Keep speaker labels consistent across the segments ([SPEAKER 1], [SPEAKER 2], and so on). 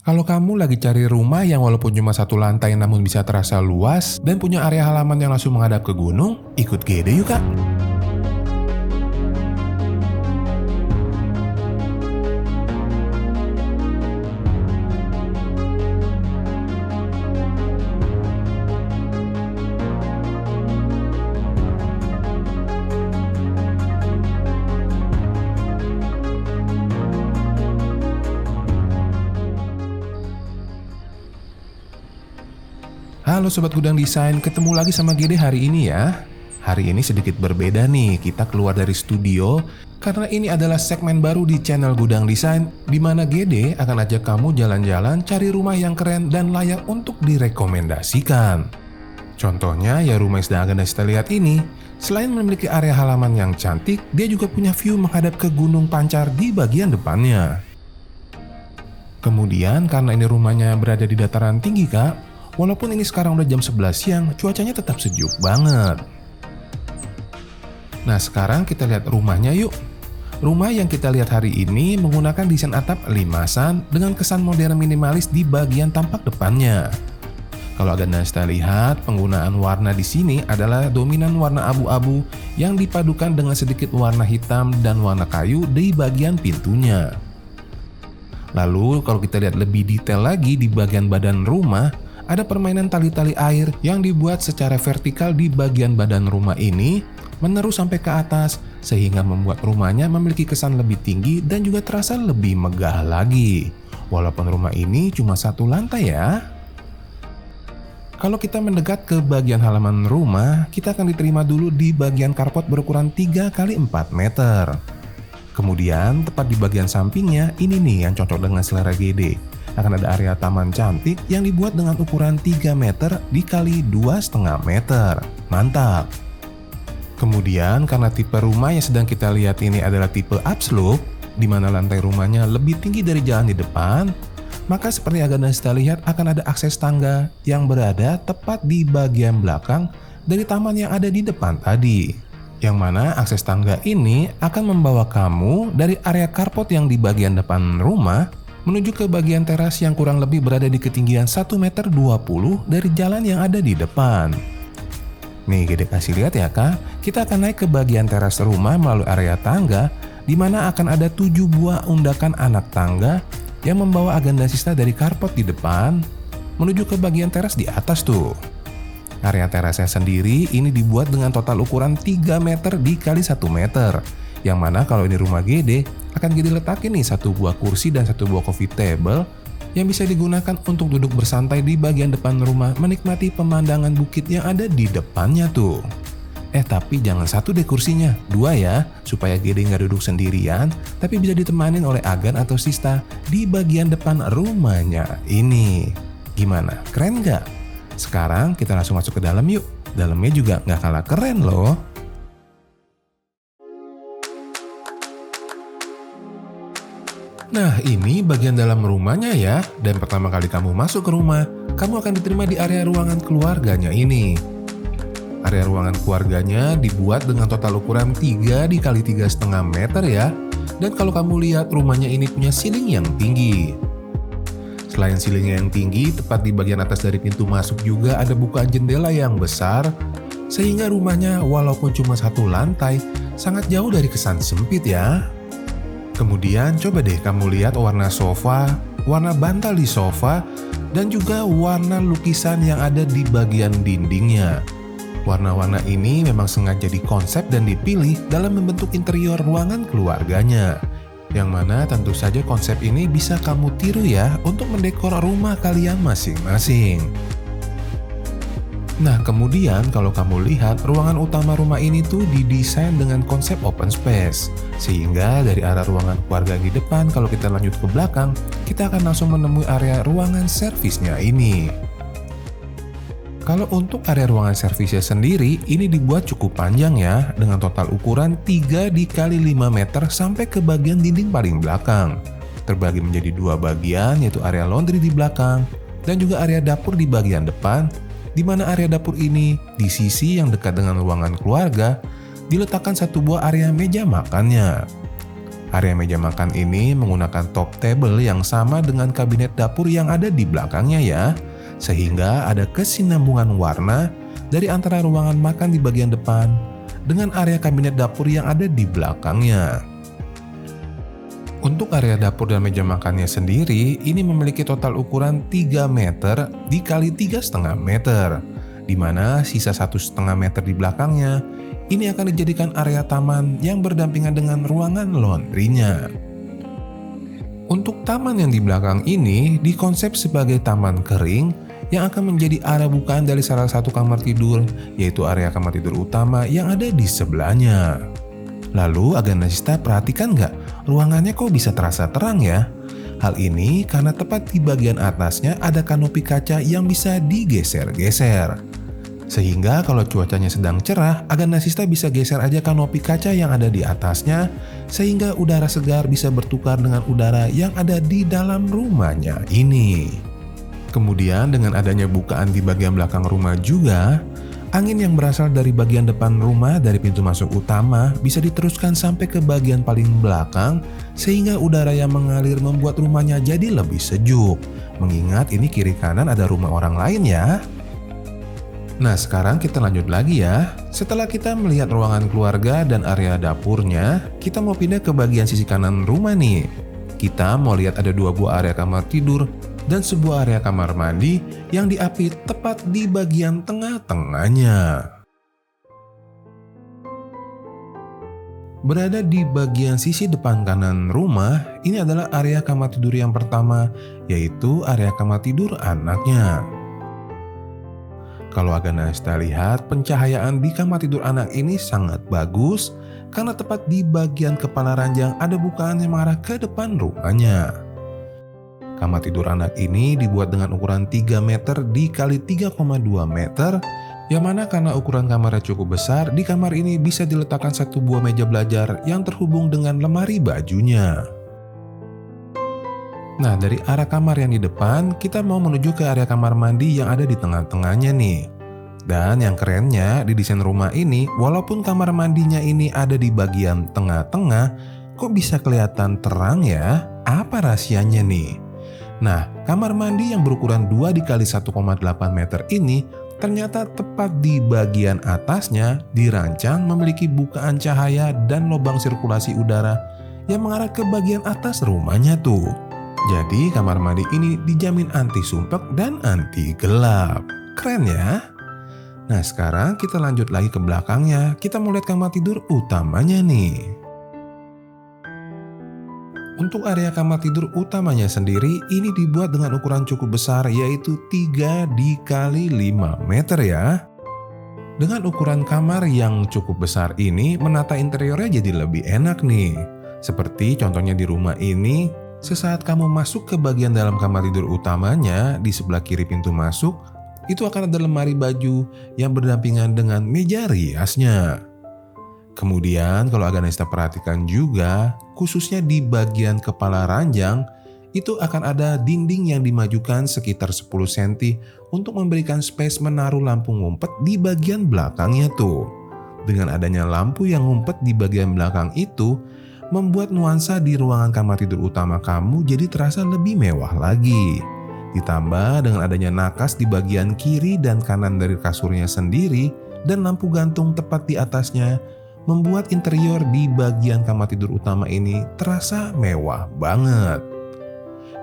[SPEAKER 1] Kalau kamu lagi cari rumah yang walaupun cuma satu lantai namun bisa terasa luas dan punya area halaman yang langsung menghadap ke gunung, ikut GD yuk kak! Halo Sobat Gudang Desain, ketemu lagi sama GD hari ini ya. Hari ini sedikit berbeda nih, kita keluar dari studio karena ini adalah segmen baru di channel Gudang Desain di mana GD akan ajak kamu jalan-jalan cari rumah yang keren dan layak untuk direkomendasikan. Contohnya ya rumah yang sedang akan kita lihat ini, selain memiliki area halaman yang cantik, dia juga punya view menghadap ke Gunung Pancar di bagian depannya. Kemudian karena ini rumahnya berada di dataran tinggi kak, walaupun ini sekarang udah jam 11 siang, cuacanya tetap sejuk banget. Nah sekarang kita lihat rumahnya yuk. Rumah yang kita lihat hari ini menggunakan desain atap limasan dengan kesan modern minimalis di bagian tampak depannya. Kalau Anda lihat, penggunaan warna di sini adalah dominan warna abu-abu yang dipadukan dengan sedikit warna hitam dan warna kayu di bagian pintunya. Lalu kalau kita lihat lebih detail lagi di bagian badan rumah, ada permainan tali-tali air yang dibuat secara vertikal di bagian badan rumah ini, menerus sampai ke atas, sehingga membuat rumahnya memiliki kesan lebih tinggi dan juga terasa lebih megah lagi. Walaupun rumah ini cuma satu lantai ya. Kalau kita mendekat ke bagian halaman rumah, kita akan diterima dulu di bagian carport berukuran 3 x 4 meter. Kemudian tepat di bagian sampingnya, ini nih yang cocok dengan selera GD. Akan ada area taman cantik yang dibuat dengan ukuran 3 meter dikali 2,5 meter. Mantap! Kemudian karena tipe rumah yang sedang kita lihat ini adalah tipe upslope, di mana lantai rumahnya lebih tinggi dari jalan di depan, maka seperti yang Anda lihat akan ada akses tangga yang berada tepat di bagian belakang dari taman yang ada di depan tadi. Yang mana akses tangga ini akan membawa kamu dari area carport yang di bagian depan rumah menuju ke bagian teras yang kurang lebih berada di ketinggian 1,20 meter dari jalan yang ada di depan. Nih Gede kasih lihat ya kak, kita akan naik ke bagian teras rumah melalui area tangga di mana akan ada 7 buah undakan anak tangga yang membawa agendasista dari carport di depan menuju ke bagian teras di atas tuh. Area terasnya sendiri ini dibuat dengan total ukuran 3 meter dikali 1 meter. Yang mana kalau ini rumah GD, akan GD letakin nih 1 buah kursi dan 1 buah coffee table yang bisa digunakan untuk duduk bersantai di bagian depan rumah menikmati pemandangan bukit yang ada di depannya tuh. Tapi jangan 1 deh kursinya, 2 ya, supaya GD nggak duduk sendirian, tapi bisa ditemanin oleh Agan atau Sista di bagian depan rumahnya ini. Gimana, keren nggak? Sekarang kita langsung masuk ke dalam yuk, dalamnya juga nggak kalah keren loh. Nah ini bagian dalam rumahnya ya, dan pertama kali kamu masuk ke rumah, kamu akan diterima di area ruangan keluarganya ini. Area ruangan keluarganya dibuat dengan total ukuran 3 x 3,5 meter ya, dan kalau kamu lihat rumahnya ini punya ceiling yang tinggi. Selain ceilingnya yang tinggi, tepat di bagian atas dari pintu masuk juga ada bukaan jendela yang besar, sehingga rumahnya walaupun cuma 1 lantai, sangat jauh dari kesan sempit ya. Kemudian coba deh kamu lihat warna sofa, warna bantal di sofa, dan juga warna lukisan yang ada di bagian dindingnya. Warna-warna ini memang sengaja dikonsep dan dipilih dalam membentuk interior ruangan keluarganya. Yang mana tentu saja konsep ini bisa kamu tiru ya untuk mendekor rumah kalian masing-masing. Nah kemudian kalau kamu lihat ruangan utama rumah ini tuh didesain dengan konsep open space. Sehingga dari arah ruangan keluarga di depan kalau kita lanjut ke belakang, kita akan langsung menemui area ruangan servisnya ini. Kalau untuk area ruangan servisnya sendiri, ini dibuat cukup panjang ya, dengan total ukuran 3 x 5 meter sampai ke bagian dinding paling belakang. Terbagi menjadi 2 bagian, yaitu area laundry di belakang, dan juga area dapur di bagian depan, di mana area dapur ini, di sisi yang dekat dengan ruangan keluarga, diletakkan 1 buah area meja makannya. Area meja makan ini menggunakan top table yang sama dengan kabinet dapur yang ada di belakangnya ya, sehingga ada kesinambungan warna dari antara ruangan makan di bagian depan dengan area kabinet dapur yang ada di belakangnya. Untuk area dapur dan meja makannya sendiri, ini memiliki total ukuran 3 meter dikali 3,5 meter, di mana sisa 1,5 meter di belakangnya ini akan dijadikan area taman yang berdampingan dengan ruangan laundry-nya. Untuk taman yang di belakang ini dikonsep sebagai taman kering yang akan menjadi area bukaan dari salah satu kamar tidur, yaitu area kamar tidur utama yang ada di sebelahnya. Lalu Aganasista perhatikan nggak, ruangannya kok bisa terasa terang ya? Hal ini karena tepat di bagian atasnya ada kanopi kaca yang bisa digeser-geser. Sehingga kalau cuacanya sedang cerah, Aganasista bisa geser aja kanopi kaca yang ada di atasnya, sehingga udara segar bisa bertukar dengan udara yang ada di dalam rumahnya ini. Kemudian dengan adanya bukaan di bagian belakang rumah juga, angin yang berasal dari bagian depan rumah dari pintu masuk utama bisa diteruskan sampai ke bagian paling belakang, sehingga udara yang mengalir membuat rumahnya jadi lebih sejuk. Mengingat ini kiri kanan ada rumah orang lain ya. Nah sekarang kita lanjut lagi ya. Setelah kita melihat ruangan keluarga dan area dapurnya, kita mau pindah ke bagian sisi kanan rumah nih. Kita mau lihat ada 2 buah area kamar tidur dan sebuah area kamar mandi yang diapit tepat di bagian tengah-tengahnya. Berada di bagian sisi depan kanan rumah, ini adalah area kamar tidur yang pertama, yaitu area kamar tidur anaknya. Kalau Aganasista lihat, pencahayaan di kamar tidur anak ini sangat bagus karena tepat di bagian kepala ranjang ada bukaan yang mengarah ke depan rumahnya. Kamar tidur anak ini dibuat dengan ukuran 3 meter dikali 3,2 meter, yang mana karena ukuran kamarnya cukup besar, di kamar ini bisa diletakkan 1 buah meja belajar yang terhubung dengan lemari bajunya. Nah, dari arah kamar yang di depan, kita mau menuju ke area kamar mandi yang ada di tengah-tengahnya nih. Dan yang kerennya, di desain rumah ini, walaupun kamar mandinya ini ada di bagian tengah-tengah, kok bisa kelihatan terang ya? Apa rahasianya nih? Nah, kamar mandi yang berukuran 2 dikali 1,8 meter ini ternyata tepat di bagian atasnya dirancang memiliki bukaan cahaya dan lubang sirkulasi udara yang mengarah ke bagian atas rumahnya tuh. Jadi kamar mandi ini dijamin anti sumpek dan anti gelap. Keren ya? Nah sekarang kita lanjut lagi ke belakangnya. Kita mau lihat kamar tidur utamanya nih. Untuk area kamar tidur utamanya sendiri ini dibuat dengan ukuran cukup besar, yaitu 3 dikali 5 meter ya. Dengan ukuran kamar yang cukup besar ini, menata interiornya jadi lebih enak nih. Seperti contohnya di rumah ini, sesaat kamu masuk ke bagian dalam kamar tidur utamanya, di sebelah kiri pintu masuk, itu akan ada lemari baju yang berdampingan dengan meja riasnya. Kemudian kalau Aganasista perhatikan juga, khususnya di bagian kepala ranjang, itu akan ada dinding yang dimajukan sekitar 10 cm untuk memberikan space menaruh lampu ngumpet di bagian belakangnya tuh. Dengan adanya lampu yang ngumpet di bagian belakang itu, membuat nuansa di ruangan kamar tidur utama kamu jadi terasa lebih mewah lagi. Ditambah dengan adanya nakas di bagian kiri dan kanan dari kasurnya sendiri dan lampu gantung tepat di atasnya, membuat interior di bagian kamar tidur utama ini terasa mewah banget.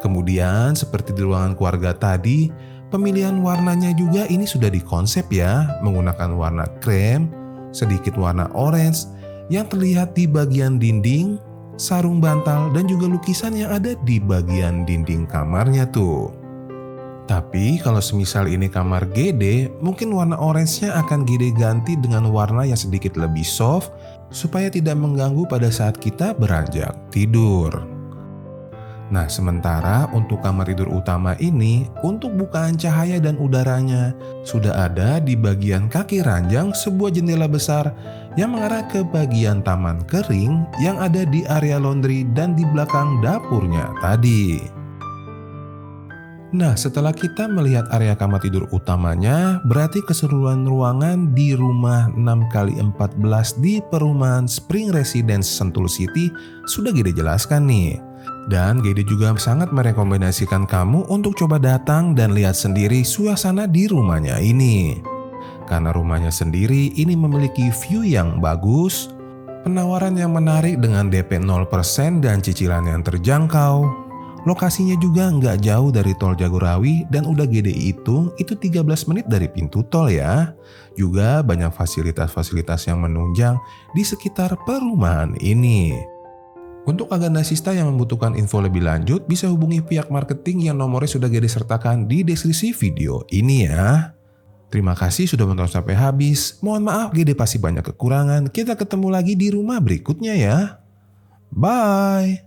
[SPEAKER 1] Kemudian seperti di ruangan keluarga tadi, pemilihan warnanya juga ini sudah dikonsep ya, menggunakan warna krem, sedikit warna orange, yang terlihat di bagian dinding, sarung bantal, dan juga lukisan yang ada di bagian dinding kamarnya tuh. Tapi kalau semisal ini kamar GD, mungkin warna orange-nya akan GD ganti dengan warna yang sedikit lebih soft supaya tidak mengganggu pada saat kita beranjak tidur. Nah, sementara untuk kamar tidur utama ini, untuk bukaan cahaya dan udaranya, sudah ada di bagian kaki ranjang sebuah jendela besar yang mengarah ke bagian taman kering yang ada di area laundry dan di belakang dapurnya tadi. Nah, setelah kita melihat area kamar tidur utamanya, berarti keseluruhan ruangan di rumah 6x14 di perumahan Spring Residence Sentul City sudah Gede jelaskan nih. Dan Gede juga sangat merekomendasikan kamu untuk coba datang dan lihat sendiri suasana di rumahnya ini. Karena rumahnya sendiri ini memiliki view yang bagus, penawaran yang menarik dengan DP 0% dan cicilan yang terjangkau. Lokasinya juga nggak jauh dari tol Jagorawi dan udah Gede hitung itu 13 menit dari pintu tol ya. Juga banyak fasilitas-fasilitas yang menunjang di sekitar perumahan ini. Untuk agendasista yang membutuhkan info lebih lanjut bisa hubungi pihak marketing yang nomornya sudah Gede sertakan di deskripsi video ini ya. Terima kasih sudah menonton sampai habis. Mohon maaf Gede pasti banyak kekurangan. Kita ketemu lagi di rumah berikutnya ya. Bye.